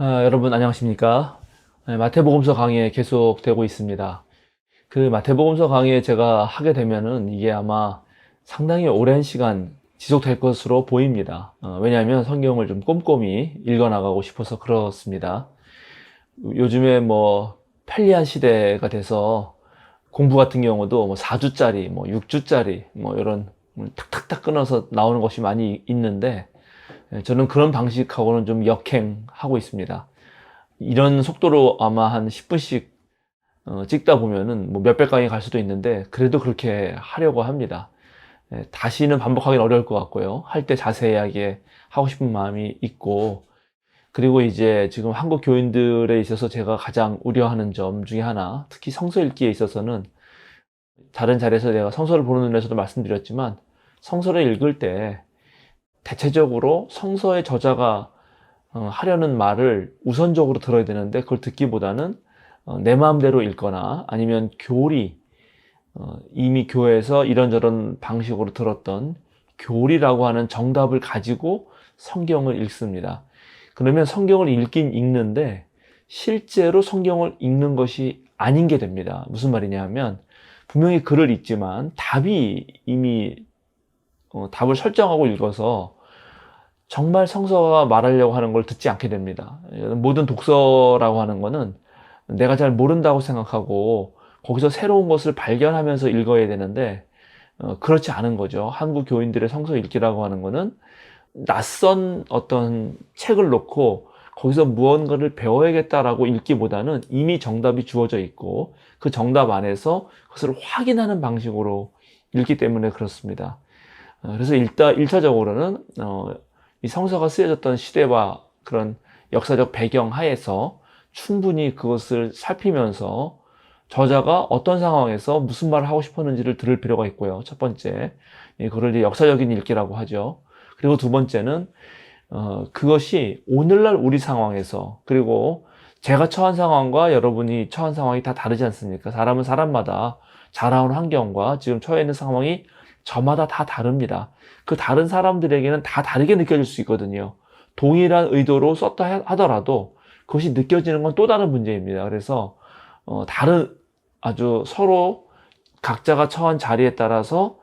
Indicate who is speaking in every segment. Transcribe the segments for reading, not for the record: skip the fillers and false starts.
Speaker 1: 여러분 안녕하십니까? 마태복음서 강의 계속되고 있습니다. 그 마태복음서 강의 제가 하게 되면은 이게 아마 상당히 오랜 시간 지속될 것으로 보입니다. 왜냐하면 성경을 좀 꼼꼼히 읽어나가고 싶어서 그렇습니다. 요즘에 편리한 시대가 돼서 공부 같은 경우도 4주짜리, 6주짜리, 이런 탁탁탁 끊어서 나오는 것이 많이 있는데, 저는 그런 방식하고는 좀 역행하고 있습니다. 이런 속도로 아마 한 10분씩 찍다 보면은 몇백 강이 갈 수도 있는데, 그래도 그렇게 하려고 합니다. 다시는 반복하기는 어려울 것 같고요. 할 때 자세하게 하고 싶은 마음이 있고, 그리고 이제 지금 한국 교인들에 있어서 제가 가장 우려하는 점 중에 하나, 특히 성서 읽기에 있어서는 다른 자리에서 내가 성서를 보는 눈에서도 말씀드렸지만, 성서를 읽을 때 대체적으로 성서의 저자가 하려는 말을 우선적으로 들어야 되는데, 그걸 듣기보다는 내 마음대로 읽거나 아니면 교리, 이미 교회에서 이런저런 방식으로 들었던 교리라고 하는 정답을 가지고 성경을 읽습니다. 그러면 성경을 읽긴 읽는데 실제로 성경을 읽는 것이 아닌 게 됩니다. 무슨 말이냐 하면, 분명히 글을 읽지만 답이 이미 답을 설정하고 읽어서 정말 성서가 말하려고 하는 걸 듣지 않게 됩니다. 모든 독서라고 하는 거는 내가 잘 모른다고 생각하고 거기서 새로운 것을 발견하면서 읽어야 되는데, 그렇지 않은 거죠. 한국 교인들의 성서 읽기라고 하는 거는 낯선 어떤 책을 놓고 거기서 무언가를 배워야겠다라고 읽기보다는 이미 정답이 주어져 있고 그 정답 안에서 그것을 확인하는 방식으로 읽기 때문에 그렇습니다. 그래서 일단 1차적으로는 이 성서가 쓰여졌던 시대와 그런 역사적 배경 하에서 충분히 그것을 살피면서 저자가 어떤 상황에서 무슨 말을 하고 싶었는지를 들을 필요가 있고요. 첫 번째, 그걸 이제 역사적인 읽기라고 하죠. 그리고 두 번째는 그것이 오늘날 우리 상황에서, 그리고 제가 처한 상황과 여러분이 처한 상황이 다 다르지 않습니까? 사람은 사람마다 자라온 환경과 지금 처해 있는 상황이 저마다 다 다릅니다. 그 다른 사람들에게는 다 다르게 느껴질 수 있거든요. 동일한 의도로 썼다 하더라도 그것이 느껴지는 건 또 다른 문제입니다. 그래서 다른, 아주 서로 각자가 처한 자리에 따라서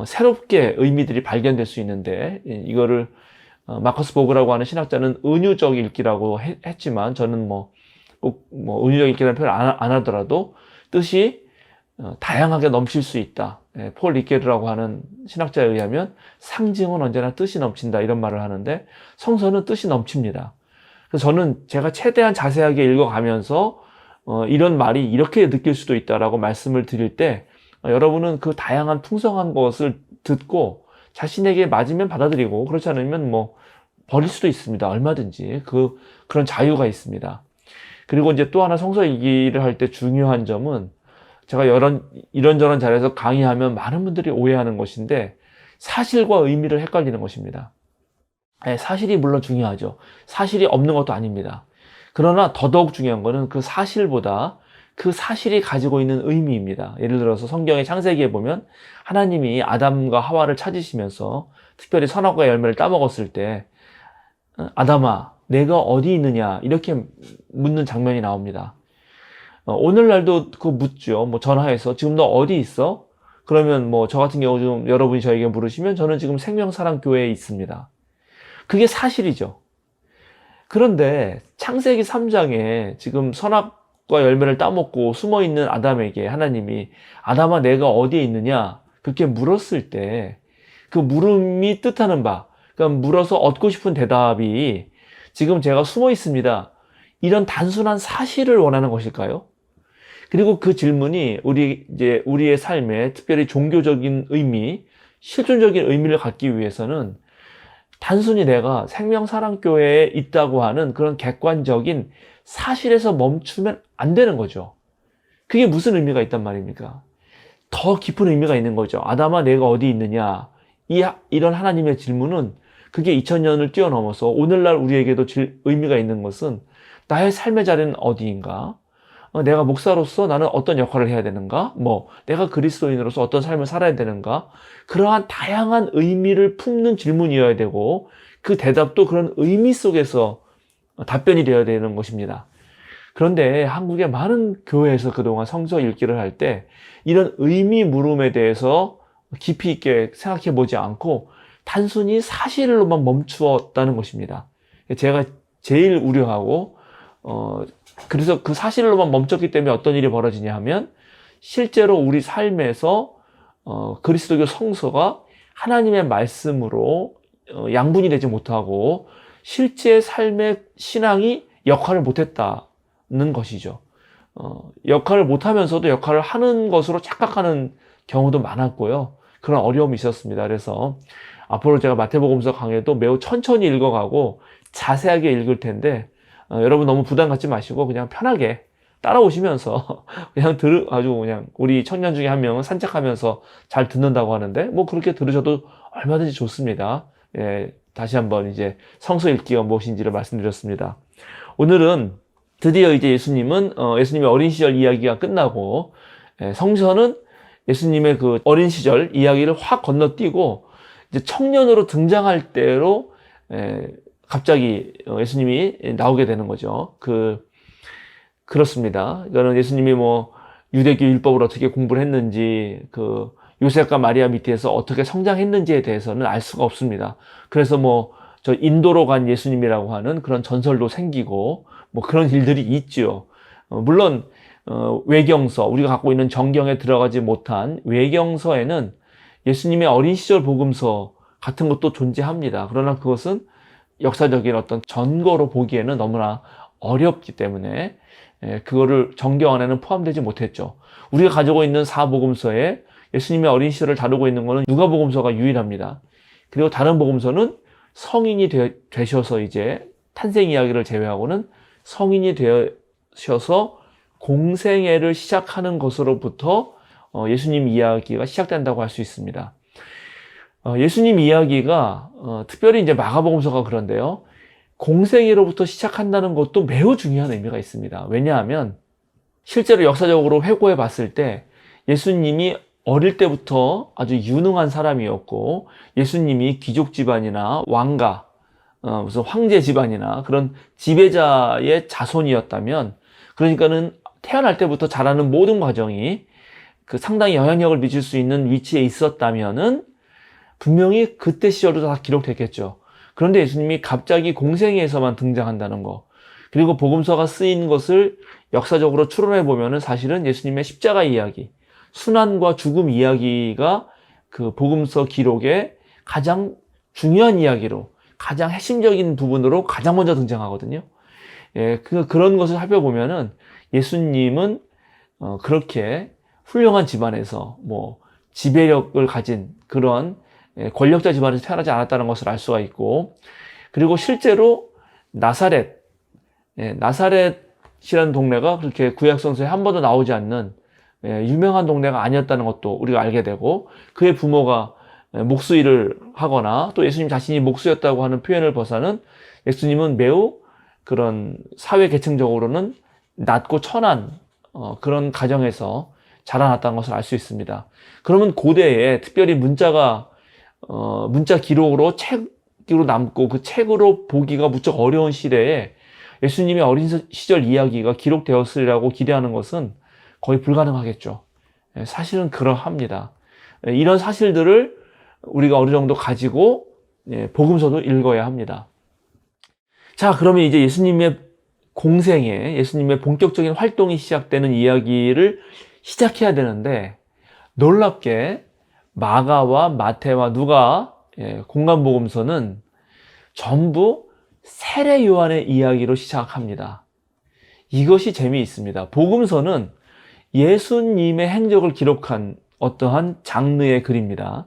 Speaker 1: 새롭게 의미들이 발견될 수 있는데, 이거를 마커스 보그라고 하는 신학자는 은유적 읽기라고 했지만, 저는 꼭 은유적 읽기라는 표현을 안 하더라도 뜻이 다양하게 넘칠 수 있다. 폴 리케르라고 하는 신학자에 의하면 상징은 언제나 뜻이 넘친다, 이런 말을 하는데, 성서는 뜻이 넘칩니다. 그래서 저는 제가 최대한 자세하게 읽어가면서 이런 말이 이렇게 느낄 수도 있다라고 말씀을 드릴 때, 여러분은 그 다양한 풍성한 것을 듣고 자신에게 맞으면 받아들이고 그렇지 않으면 버릴 수도 있습니다. 얼마든지 그런 자유가 있습니다. 그리고 이제 또 하나, 성서 읽기를 할 때 중요한 점은, 제가 이런저런 자리에서 강의하면 많은 분들이 오해하는 것인데, 사실과 의미를 헷갈리는 것입니다. 사실이 물론 중요하죠. 사실이 없는 것도 아닙니다. 그러나 더더욱 중요한 것은 그 사실보다 그 사실이 가지고 있는 의미입니다. 예를 들어서 성경의 창세기에 보면 하나님이 아담과 하와를 찾으시면서 특별히 선악과의 열매를 따먹었을 때, 아담아, 내가 어디 있느냐, 이렇게 묻는 장면이 나옵니다. 오늘날도 그거 묻죠. 전화해서 지금 너 어디 있어? 그러면 저 같은 경우 좀 여러분이 저에게 물으시면 저는 지금 생명사랑교회에 있습니다. 그게 사실이죠. 그런데 창세기 3장에 지금 선악과 열매를 따먹고 숨어있는 아담에게 하나님이 아담아 내가 어디에 있느냐 그렇게 물었을 때, 그 물음이 뜻하는 바, 그러니까 물어서 얻고 싶은 대답이 지금 제가 숨어 있습니다, 이런 단순한 사실을 원하는 것일까요? 그리고 그 질문이 우리의 삶에 특별히 종교적인 의미, 실존적인 의미를 갖기 위해서는 단순히 내가 생명사랑교회에 있다고 하는 그런 객관적인 사실에서 멈추면 안 되는 거죠. 그게 무슨 의미가 있단 말입니까? 더 깊은 의미가 있는 거죠. 아담아 내가 어디 있느냐, 이런 하나님의 질문은 그게 2000년을 뛰어넘어서 오늘날 우리에게도 의미가 있는 것은, 나의 삶의 자리는 어디인가? 내가 목사로서 나는 어떤 역할을 해야 되는가? 내가 그리스도인으로서 어떤 삶을 살아야 되는가? 그러한 다양한 의미를 품는 질문이어야 되고, 그 대답도 그런 의미 속에서 답변이 되어야 되는 것입니다. 그런데 한국의 많은 교회에서 그동안 성서 읽기를 할 때 이런 의미 물음에 대해서 깊이 있게 생각해 보지 않고 단순히 사실로만 멈추었다는 것입니다. 제가 제일 우려하고, 그래서 그 사실로만 멈췄기 때문에 어떤 일이 벌어지냐 하면 실제로 우리 삶에서 그리스도교 성서가 하나님의 말씀으로 양분이 되지 못하고 실제 삶의 신앙이 역할을 못했다는 것이죠. 역할을 못하면서도 역할을 하는 것으로 착각하는 경우도 많았고요. 그런 어려움이 있었습니다. 그래서 앞으로 제가 마태복음서 강해도 매우 천천히 읽어가고 자세하게 읽을 텐데 여러분 너무 부담 갖지 마시고 그냥 편하게 따라오시면서 그냥 아주 그냥 우리 청년 중에 한 명은 산책하면서 잘 듣는다고 하는데 뭐 그렇게 들으셔도 얼마든지 좋습니다. 예, 다시 한번 이제 성서 읽기가 무엇인지를 말씀드렸습니다. 오늘은 드디어 이제 예수님의 어린 시절 이야기가 끝나고 성서는 예수님의 그 어린 시절 이야기를 확 건너뛰고 이제 청년으로 등장할 때로 갑자기 예수님이 나오게 되는 거죠. 그렇습니다. 이거는 예수님이 뭐 유대교 율법을 어떻게 공부를 했는지, 그 요셉과 마리아 밑에서 어떻게 성장했는지에 대해서는 알 수가 없습니다. 그래서 뭐 저 인도로 간 예수님이라고 하는 그런 전설도 생기고 뭐 그런 일들이 있죠. 물론 외경서, 우리가 갖고 있는 정경에 들어가지 못한 외경서에는 예수님의 어린 시절 복음서 같은 것도 존재합니다. 그러나 그것은 역사적인 어떤 전거로 보기에는 너무나 어렵기 때문에 그거를 정경 안에는 포함되지 못했죠. 우리가 가지고 있는 사복음서에 예수님의 어린 시절을 다루고 있는 것은 누가복음서가 유일합니다. 그리고 다른 복음서는 성인이 되셔서 이제 탄생 이야기를 제외하고는 성인이 되셔서 공생애를 시작하는 것으로부터 예수님 이야기가 시작된다고 할 수 있습니다. 예수님 이야기가 특별히 이제 마가복음서가 그런데요. 공생애로부터 시작한다는 것도 매우 중요한 의미가 있습니다. 왜냐하면 실제로 역사적으로 회고해 봤을 때 예수님이 어릴 때부터 아주 유능한 사람이었고 예수님이 귀족 집안이나 왕가, 무슨 황제 집안이나 그런 지배자의 자손이었다면 그러니까는 태어날 때부터 자라는 모든 과정이 그 상당히 영향력을 미칠 수 있는 위치에 있었다면은 분명히 그때 시절도 다 기록됐겠죠. 그런데 예수님이 갑자기 공생애에서만 등장한다는 거, 그리고 복음서가 쓰인 것을 역사적으로 추론해 보면은 사실은 예수님의 십자가 이야기, 순환과 죽음 이야기가 그 복음서 기록의 가장 중요한 이야기로, 가장 핵심적인 부분으로 가장 먼저 등장하거든요. 예, 그런 것을 살펴보면은 예수님은 그렇게 훌륭한 집안에서 뭐 지배력을 가진 그런 권력자 집안에서 태어나지 않았다는 것을 알 수가 있고, 그리고 실제로 나사렛이라는 동네가 그렇게 구약성서에 한 번도 나오지 않는 유명한 동네가 아니었다는 것도 우리가 알게 되고, 그의 부모가 목수일을 하거나 또 예수님 자신이 목수였다고 하는 표현을 벗어는 예수님은 매우 그런 사회 계층적으로는 낮고 천한 그런 가정에서 자라났다는 것을 알 수 있습니다. 그러면 고대에 특별히 문자 기록으로 책으로 남고 그 책으로 보기가 무척 어려운 시대에 예수님의 어린 시절 이야기가 기록되었으리라고 기대하는 것은 거의 불가능하겠죠. 사실은 그러합니다. 이런 사실들을 우리가 어느 정도 가지고 복음서도 읽어야 합니다. 자, 그러면 이제 예수님의 공생애, 예수님의 본격적인 활동이 시작되는 이야기를 시작해야 되는데, 놀랍게 마가와 마태와 누가 공간복음서는 전부 세례 요한의 이야기로 시작합니다. 이것이 재미있습니다. 복음서는 예수님의 행적을 기록한 어떠한 장르의 글입니다.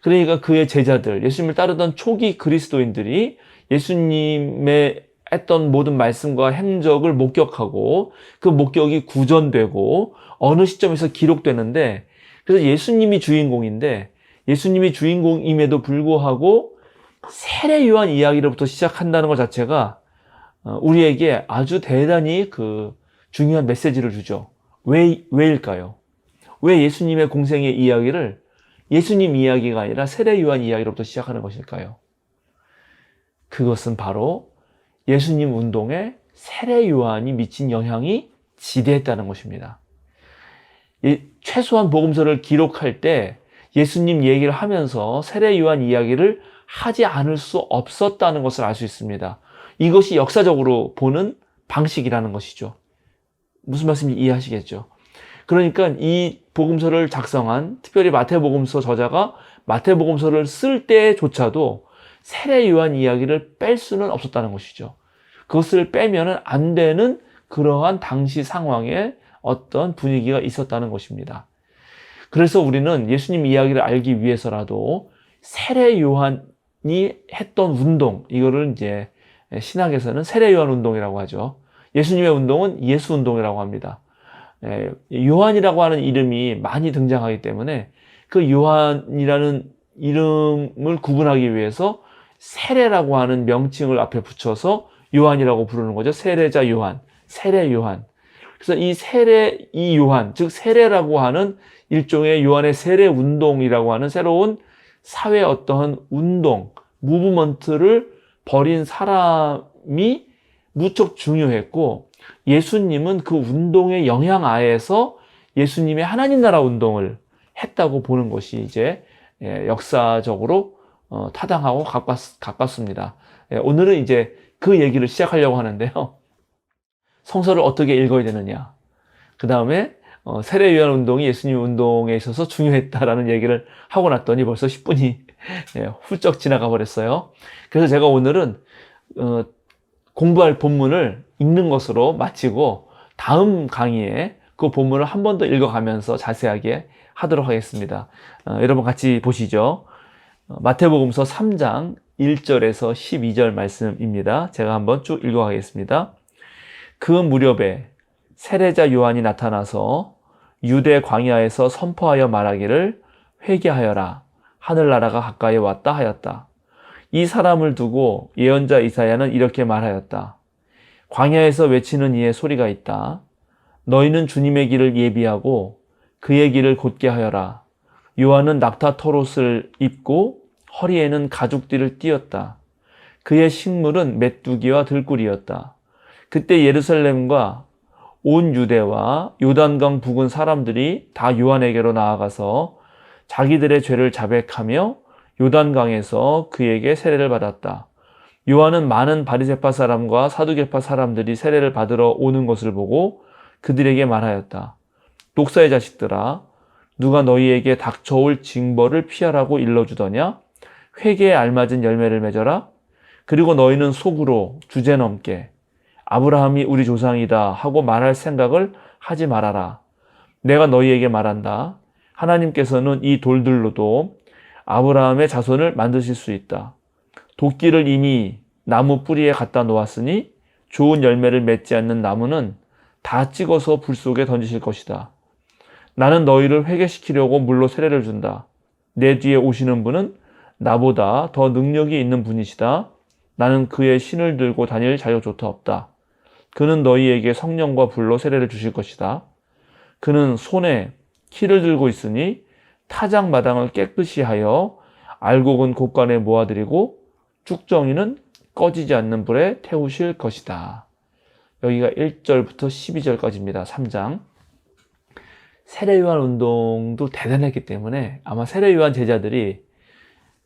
Speaker 1: 그러니까 그의 제자들, 예수님을 따르던 초기 그리스도인들이 예수님의 했던 모든 말씀과 행적을 목격하고 그 목격이 구전되고 어느 시점에서 기록되는데, 그래서 예수님이 주인공인데 예수님이 주인공임에도 불구하고 세례 요한 이야기로부터 시작한다는 것 자체가 우리에게 아주 대단히 그 중요한 메시지를 주죠. 왜일까요? 왜 예수님의 공생의 이야기를 예수님 이야기가 아니라 세례 요한 이야기로부터 시작하는 것일까요? 그것은 바로 예수님 운동에 세례 요한이 미친 영향이 지대했다는 것입니다. 최소한 복음서를 기록할 때 예수님 얘기를 하면서 세례 요한 이야기를 하지 않을 수 없었다는 것을 알 수 있습니다. 이것이 역사적으로 보는 방식이라는 것이죠. 무슨 말씀인지 이해하시겠죠? 그러니까 이 복음서를 작성한, 특별히 마태복음서 저자가 마태복음서를 쓸 때조차도 세례 요한 이야기를 뺄 수는 없었다는 것이죠. 그것을 빼면은 안 되는 그러한 당시 상황에 어떤 분위기가 있었다는 것입니다. 그래서 우리는 예수님 이야기를 알기 위해서라도 세례 요한이 했던 운동, 이거를 이제 신학에서는 세례 요한 운동이라고 하죠. 예수님의 운동은 예수 운동이라고 합니다. 요한이라고 하는 이름이 많이 등장하기 때문에 그 요한이라는 이름을 구분하기 위해서 세례라고 하는 명칭을 앞에 붙여서 요한이라고 부르는 거죠. 세례자 요한, 세례 요한. 그래서 이 요한, 즉 세례라고 하는 일종의 요한의 세례 운동이라고 하는 새로운 사회 어떠한 운동, 무브먼트를 벌인 사람이 무척 중요했고, 예수님은 그 운동의 영향 하에서 예수님의 하나님 나라 운동을 했다고 보는 것이 이제 역사적으로 타당하고 가깝습니다. 오늘은 이제 그 얘기를 시작하려고 하는데요. 성서를 어떻게 읽어야 되느냐, 그 다음에 세례 요한 운동이 예수님 운동에 있어서 중요했다라는 얘기를 하고 났더니 벌써 10분이 훌쩍 지나가 버렸어요. 그래서 제가 오늘은 공부할 본문을 읽는 것으로 마치고 다음 강의에 그 본문을 한 번 더 읽어가면서 자세하게 하도록 하겠습니다. 여러분 같이 보시죠. 마태복음서 3장 1절에서 12절 말씀입니다. 제가 한번 쭉 읽어가겠습니다. 그 무렵에 세례자 요한이 나타나서 유대 광야에서 선포하여 말하기를 회개하여라, 하늘나라가 가까이 왔다 하였다. 이 사람을 두고 예언자 이사야는 이렇게 말하였다. 광야에서 외치는 이의 소리가 있다. 너희는 주님의 길을 예비하고 그의 길을 곧게 하여라. 요한은 낙타 털옷을 입고 허리에는 가죽띠를 띠었다. 그의 식물은 메뚜기와 들꿀이었다. 그때 예루살렘과 온 유대와 요단강 부근 사람들이 다 요한에게로 나아가서 자기들의 죄를 자백하며 요단강에서 그에게 세례를 받았다. 요한은 많은 바리새파 사람과 사두개파 사람들이 세례를 받으러 오는 것을 보고 그들에게 말하였다. 독사의 자식들아, 누가 너희에게 닥쳐올 징벌을 피하라고 일러주더냐? 회개에 알맞은 열매를 맺어라. 그리고 너희는 속으로 주제넘게 아브라함이 우리 조상이다 하고 말할 생각을 하지 말아라. 내가 너희에게 말한다. 하나님께서는 이 돌들로도 아브라함의 자손을 만드실 수 있다. 도끼를 이미 나무 뿌리에 갖다 놓았으니 좋은 열매를 맺지 않는 나무는 다 찍어서 불 속에 던지실 것이다. 나는 너희를 회개시키려고 물로 세례를 준다. 내 뒤에 오시는 분은 나보다 더 능력이 있는 분이시다. 나는 그의 신을 들고 다닐 자격조차 없다. 그는 너희에게 성령과 불로 세례를 주실 것이다. 그는 손에 키를 들고 있으니 타작마당을 깨끗이 하여 알곡은 곳간에 모아드리고 쭉정이는 꺼지지 않는 불에 태우실 것이다. 여기가 1절부터 12절까지입니다. 3장. 세례요한 운동도 대단했기 때문에 아마 세례요한 제자들이,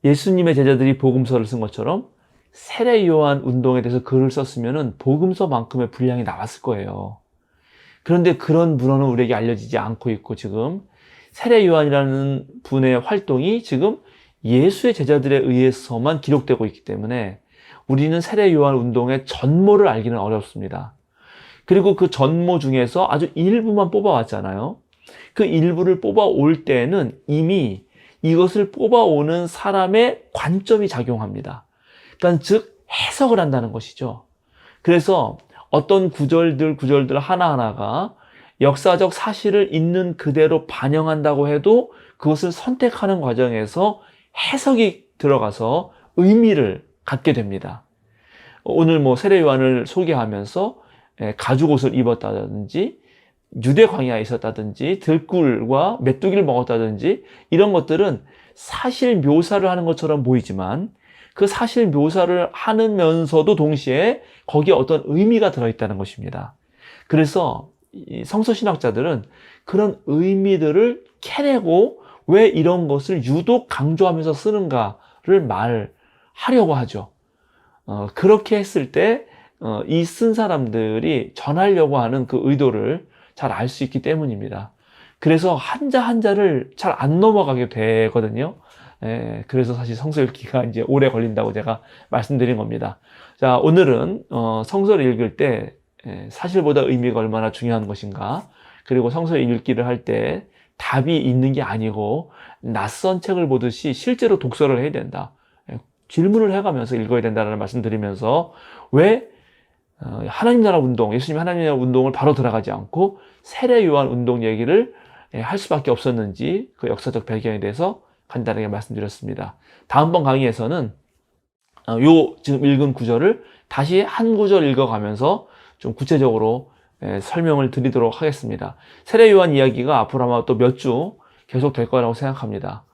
Speaker 1: 예수님의 제자들이 복음서를 쓴 것처럼 세례요한 운동에 대해서 글을 썼으면 복음서만큼의 분량이 나왔을 거예요. 그런데 그런 문헌은 우리에게 알려지지 않고 있고, 지금 세례요한이라는 분의 활동이 지금 예수의 제자들에 의해서만 기록되고 있기 때문에 우리는 세례요한 운동의 전모를 알기는 어렵습니다. 그리고 그 전모 중에서 아주 일부만 뽑아왔잖아요. 그 일부를 뽑아올 때는 이미 이것을 뽑아오는 사람의 관점이 작용합니다. 그러니까 즉 해석을 한다는 것이죠. 그래서 어떤 구절들 하나하나가 역사적 사실을 있는 그대로 반영한다고 해도 그것을 선택하는 과정에서 해석이 들어가서 의미를 갖게 됩니다. 오늘 세례 요한을 소개하면서 가죽 옷을 입었다든지 유대 광야에 있었다든지 들꿀과 메뚜기를 먹었다든지 이런 것들은 사실 묘사를 하는 것처럼 보이지만 그 사실 묘사를 하면서도 동시에 거기에 어떤 의미가 들어있다는 것입니다. 그래서 이 성서신학자들은 그런 의미들을 캐내고 왜 이런 것을 유독 강조하면서 쓰는가를 말하려고 하죠. 그렇게 했을 때 이 쓴 사람들이 전하려고 하는 그 의도를 잘 알 수 있기 때문입니다. 그래서 한자 한자를 잘 안 넘어가게 되거든요. 그래서 사실 성서 읽기가 이제 오래 걸린다고 제가 말씀드린 겁니다. 자, 오늘은 성서를 읽을 때 사실보다 의미가 얼마나 중요한 것인가, 그리고 성서 읽기를 할 때 답이 있는 게 아니고 낯선 책을 보듯이 실제로 독서를 해야 된다. 질문을 해가면서 읽어야 된다는 말씀 드리면서 왜 하나님 나라 운동, 예수님 하나님 나라 운동을 바로 들어가지 않고 세례 요한 운동 얘기를 할 수밖에 없었는지 그 역사적 배경에 대해서 간단하게 말씀드렸습니다. 다음번 강의에서는 요 지금 읽은 구절을 다시 한 구절 읽어가면서 좀 구체적으로 설명을 드리도록 하겠습니다. 세례 요한 이야기가 앞으로 아마 또 몇 주 계속 될 거라고 생각합니다.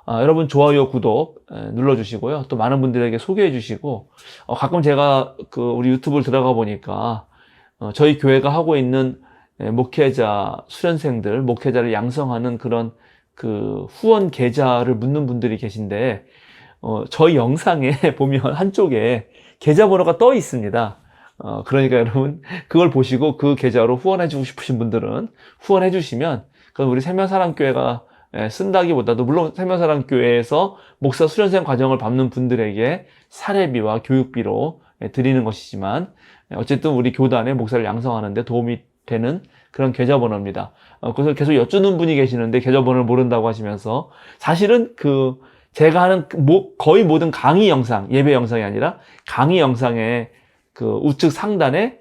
Speaker 1: 여러분 좋아요, 구독 눌러주시고요. 또 많은 분들에게 소개해 주시고, 가끔 제가 우리 유튜브를 들어가 보니까 저희 교회가 하고 있는 목회자, 수련생들, 목회자를 양성하는 그런 그 후원 계좌를 묻는 분들이 계신데, 저희 영상에 보면 한쪽에 계좌번호가 떠 있습니다. 그러니까 여러분 그걸 보시고 그 계좌로 후원해 주고 싶으신 분들은 후원해 주시면, 그건 우리 생명사랑교회가 쓴다기보다도, 물론 생명사랑교회에서 목사 수련생 과정을 밟는 분들에게 사례비와 교육비로 드리는 것이지만, 어쨌든 우리 교단의 목사를 양성하는 데 도움이 되는 그런 계좌번호입니다. 그래서 계속 여쭈는 분이 계시는데 계좌번호를 모른다고 하시면서, 사실은 제가 하는 거의 모든 강의 영상, 예배 영상이 아니라 강의 영상에 우측 상단에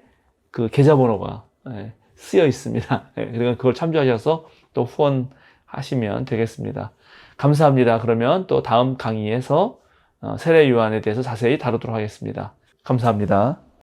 Speaker 1: 계좌번호가 쓰여 있습니다. 그러니까 그걸 참조하셔서 또 후원하시면 되겠습니다. 감사합니다. 그러면 또 다음 강의에서 세례 요한에 대해서 자세히 다루도록 하겠습니다. 감사합니다.